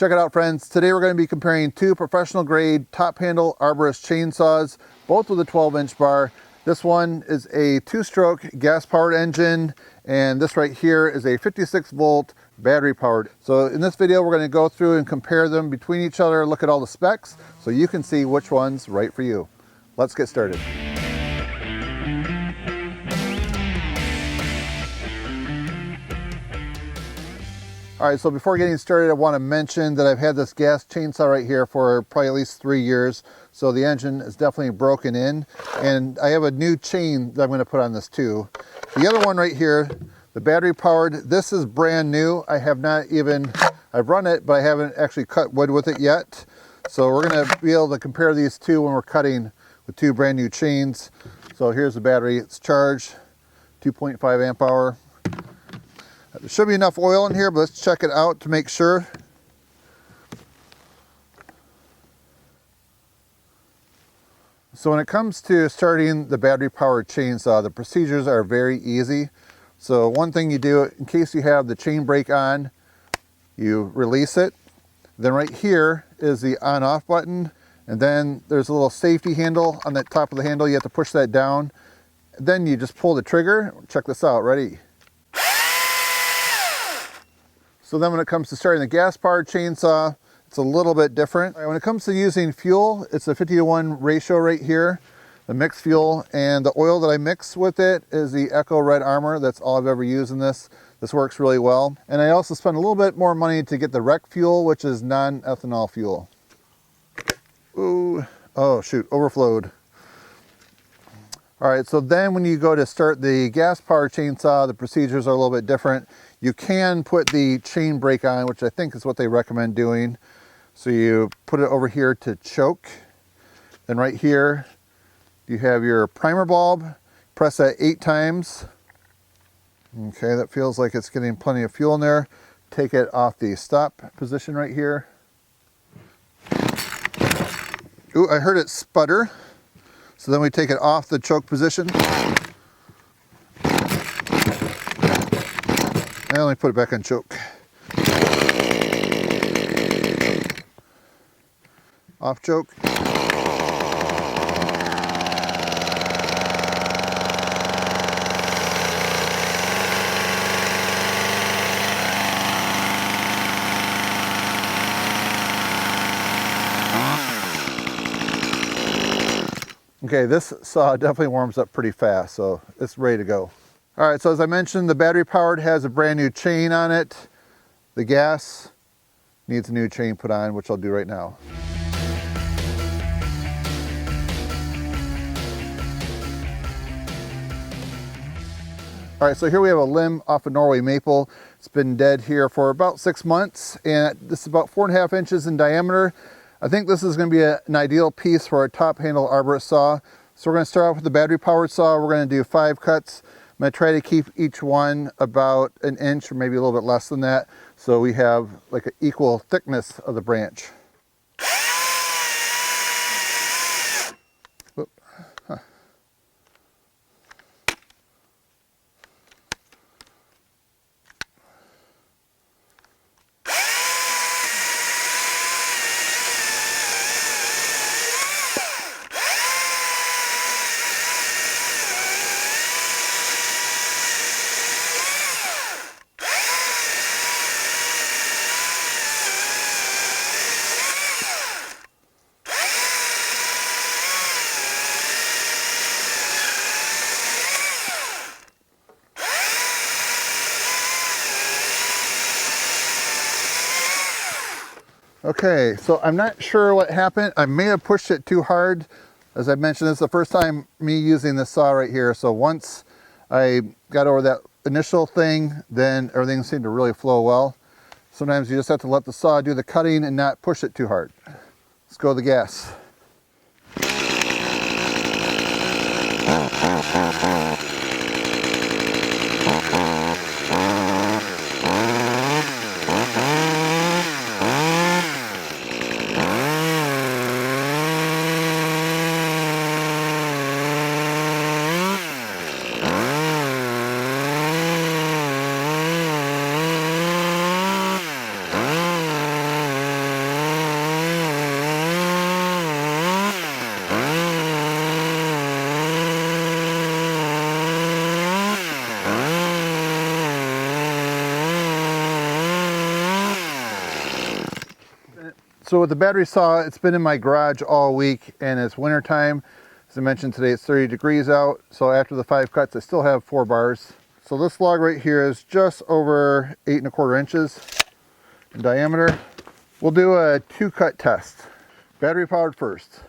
Check it out, friends. Today we're going to be comparing two professional grade top handle arborist chainsaws, both with a 12-inch bar. This one is a 2-stroke gas powered engine, and this right here is a 56 volt battery powered. So in this video we're going to go through and compare them between each other, look at all the specs so you can see which one's right for you. Let's get started. All right, so before getting started, I want to mention that I've had this gas chainsaw right here for probably at least 3 years. So the engine is definitely broken in, and I have a new chain that I'm going to put on this too. The other one right here, the battery powered, this is brand new. I've run it, but I haven't actually cut wood with it yet. So we're going to be able to compare these two when we're cutting with two brand new chains. So here's the battery, it's charged, 2.5 amp hour. There should be enough oil in here, but let's check it out to make sure. So when it comes to starting the battery powered chainsaw, the procedures are very easy. So one thing you do, in case you have the chain brake on, you release it. Then right here is the on off button. And then there's a little safety handle on the top of the handle. You have to push that down. Then you just pull the trigger. Check this out, ready? So then when it comes to starting the gas-powered chainsaw, it's a little bit different. When it comes to using fuel, it's a 50-to-1 ratio right here, the mixed fuel. And the oil that I mix with it is the Echo Red Armor. That's all I've ever used in this. This works really well. And I also spend a little bit more money to get the rec fuel, which is non-ethanol fuel. Ooh, oh shoot, overflowed. All right, so then when you go to start the gas-powered chainsaw, the procedures are a little bit different. You can put the chain brake on, which I think is what they recommend doing. So you put it over here to choke. Then right here, you have your primer bulb. Press that 8 times. Okay, that feels like it's getting plenty of fuel in there. Take it off the stop position right here. Ooh, I heard it sputter. So then we take it off the choke position. And let me put it back on choke. Off choke. Okay, this saw definitely warms up pretty fast, so it's ready to go. All right, so as I mentioned, the battery powered has a brand new chain on it. The gas needs a new chain put on, which I'll do right now. All right, so here we have a limb off of Norway maple. It's been dead here for about 6 months, and this is about 4.5 inches in diameter. I think this is going to be an ideal piece for a top handle arborist saw. So we're going to start off with the battery powered saw. We're going to do 5 cuts. I'm going to try to keep each one about 1 inch or maybe a little bit less than that, so we have like an equal thickness of the branch. Whoop. Huh. Okay, so I'm not sure what happened. I may have pushed it too hard. As I mentioned, this is the first time me using this saw right here. So once I got over that initial thing, then everything seemed to really flow well. Sometimes you just have to let the saw do the cutting and not push it too hard. Let's go with the gas. So with the battery saw, it's been in my garage all week and it's winter time. As I mentioned, today it's 30 degrees out. So after the 5 cuts, I still have 4 bars. So this log right here is just over 8 1/4 inches in diameter. We'll do a 2-cut test. Battery powered first.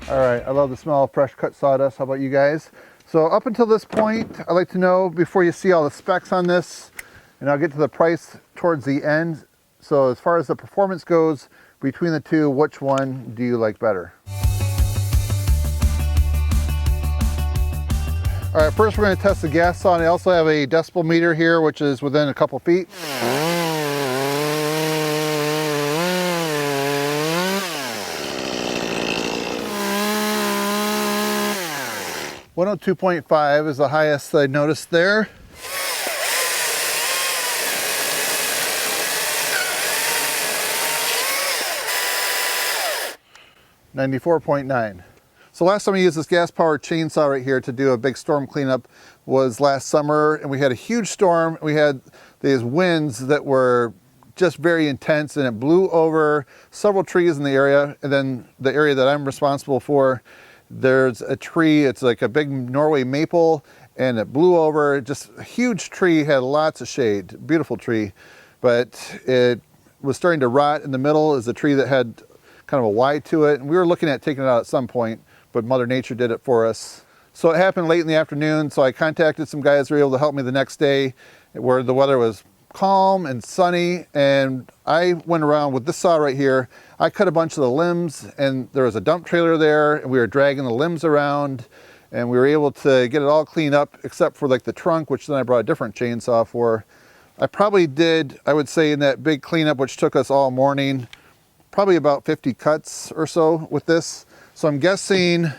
All right, I love the smell of fresh cut sawdust. How about you guys? So up until this point, I'd like to know, before you see all the specs on this, and I'll get to the price towards the end. So as far as the performance goes, between the two, which one do you like better? All right, first we're going to test the gas saw, and I also have a decibel meter here, which is within a couple feet. 102.5 is the highest I noticed there. $94.9. So last time I used this gas-powered chainsaw right here to do a big storm cleanup was last summer, and we had a huge storm. We had these winds that were just very intense, and it blew over several trees in the area. And then the area that I'm responsible for, there's a tree, it's like a big Norway maple, and it blew over. Just a huge tree, had lots of shade, beautiful tree, but it was starting to rot in the middle. Is a tree that had kind of a Y to it, and we were looking at taking it out at some point, but Mother Nature did it for us. So it happened late in the afternoon, so I contacted some guys who were able to help me the next day where the weather was calm and sunny, and I went around with this saw right here. I cut a bunch of the limbs, and there was a dump trailer there, and we were dragging the limbs around, and we were able to get it all cleaned up except for like the trunk, which then I brought a different chainsaw for. I probably did, I would say, in that big cleanup, which took us all morning, probably about 50 cuts or so with this. So I'm guessing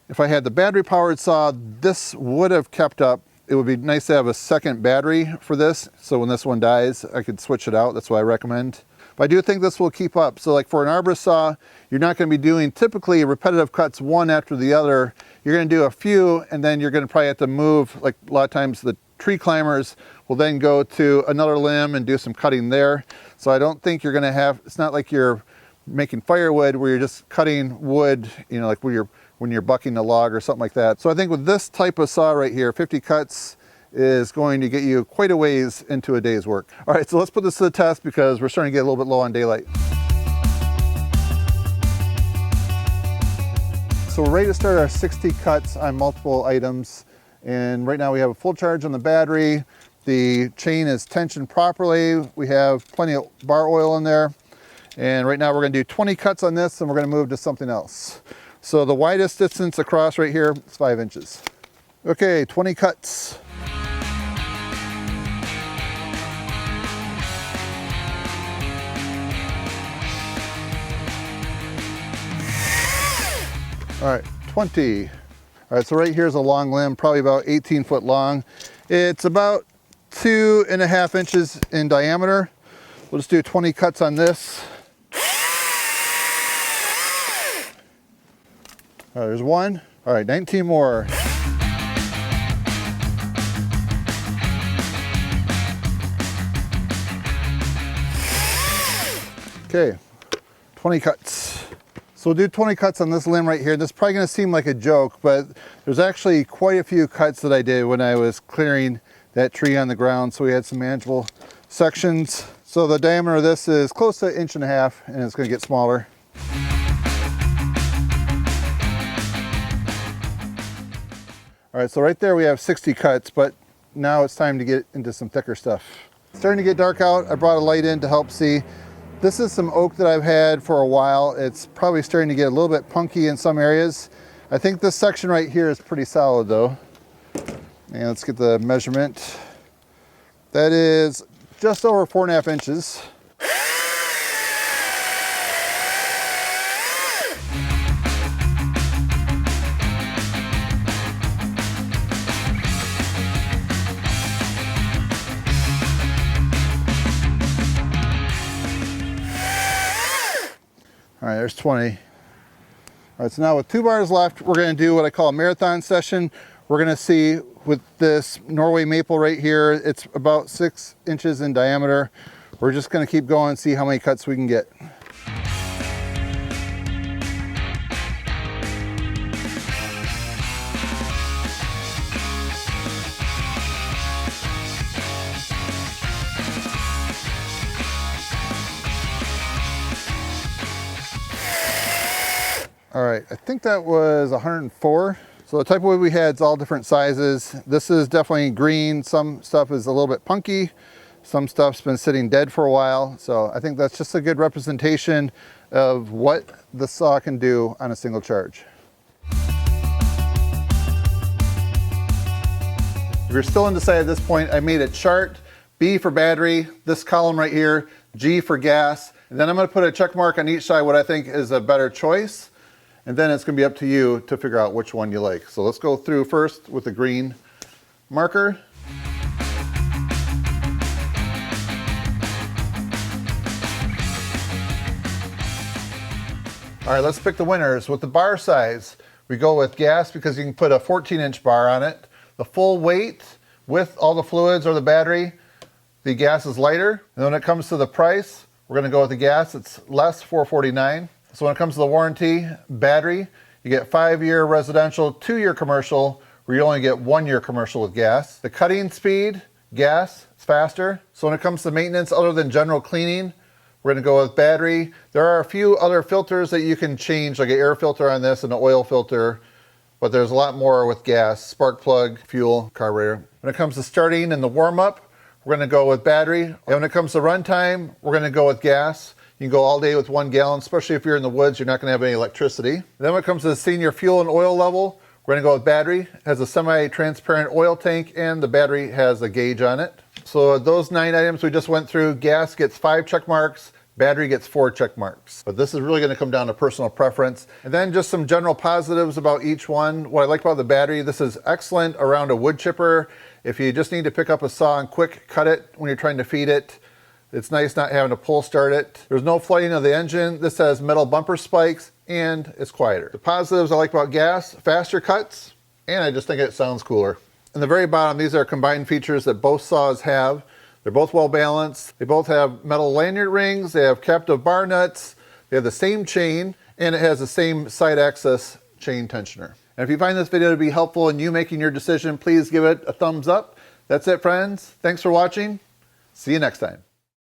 if I had the battery powered saw, this would have kept up. It would be nice to have a second battery for this, so when this one dies, I could switch it out. That's what I recommend. But I do think this will keep up. So like for an arborist saw, you're not going to be doing typically repetitive cuts one after the other. You're going to do a few, and then you're going to probably have to move. Like a lot of times the tree climbers will then go to another limb and do some cutting there. So I don't think you're going to have, it's not like you're making firewood where you're just cutting wood, you know, like when you're bucking a log or something like that. So I think with this type of saw right here, 50 cuts is going to get you quite a ways into a day's work. All right, so let's put this to the test because we're starting to get a little bit low on daylight. So we're ready to start our 60 cuts on multiple items. And right now we have a full charge on the battery. The chain is tensioned properly. We have plenty of bar oil in there. And right now we're going to do 20 cuts on this, and we're going to move to something else. So the widest distance across right here is 5 inches. Okay, 20 cuts. All right, 20. All right, so right here is a long limb, probably about 18 foot long. It's about 2.5 inches in diameter. We'll just do 20 cuts on this. All right, there's one. All right, 19 more. Okay, 20 cuts. So we'll do 20 cuts on this limb right here. This is probably gonna seem like a joke, but there's actually quite a few cuts that I did when I was clearing that tree on the ground. So we had some manageable sections. So the diameter of this is close to 1.5 inches, and it's going to get smaller. All right, so right there we have 60 cuts, but now it's time to get into some thicker stuff. It's starting to get dark out. I brought a light in to help see. This is some oak that I've had for a while. It's probably starting to get a little bit punky in some areas. I think this section right here is pretty solid though. And let's get the measurement. That is just over 4.5 inches. All right, there's 20. All right, so now with 2 bars left, we're gonna do what I call a marathon session. We're gonna see with this Norway maple right here, it's about 6 inches in diameter. We're just gonna keep going and see how many cuts we can get. All right, I think that was 104. So the type of wood we had is all different sizes. This is definitely green. Some stuff is a little bit punky. Some stuff's been sitting dead for a while. So I think that's just a good representation of what the saw can do on a single charge. If you're still undecided at this point, I made a chart. B for battery, this column right here, G for gas. And then I'm gonna put a check mark on each side what I think is a better choice. And then it's going to be up to you to figure out which one you like. So let's go through first with the green marker. All right, let's pick the winners. With the bar size, we go with gas because you can put a 14-inch bar on it. The full weight with all the fluids or the battery, the gas is lighter. And when it comes to the price, we're going to go with the gas. It's less, $449. So when it comes to the warranty, battery, you get 5-year residential, 2-year commercial, where you only get 1-year commercial with gas. The cutting speed, gas, it's faster. So when it comes to maintenance, other than general cleaning, we're gonna go with battery. There are a few other filters that you can change, like an air filter on this and an oil filter, but there's a lot more with gas, spark plug, fuel, carburetor. When it comes to starting and the warm up, we're gonna go with battery. And when it comes to runtime, we're gonna go with gas. You can go all day with 1 gallon, especially if you're in the woods, you're not gonna have any electricity. And then when it comes to the senior fuel and oil level, we're gonna go with battery. It has a semi-transparent oil tank and the battery has a gauge on it. So those 9 items we just went through, gas gets 5 check marks, battery gets 4 check marks. But this is really gonna come down to personal preference. And then just some general positives about each one. What I like about the battery, this is excellent around a wood chipper. If you just need to pick up a saw and quick cut it when you're trying to feed it, it's nice not having to pull start it. There's no flooding of the engine. This has metal bumper spikes and it's quieter. The positives I like about gas, faster cuts, and I just think it sounds cooler. In the very bottom, these are combined features that both saws have. They're both well balanced. They both have metal lanyard rings. They have captive bar nuts. They have the same chain and it has the same side access chain tensioner. And if you find this video to be helpful in you making your decision, please give it a thumbs up. That's it, friends. Thanks for watching. See you next time.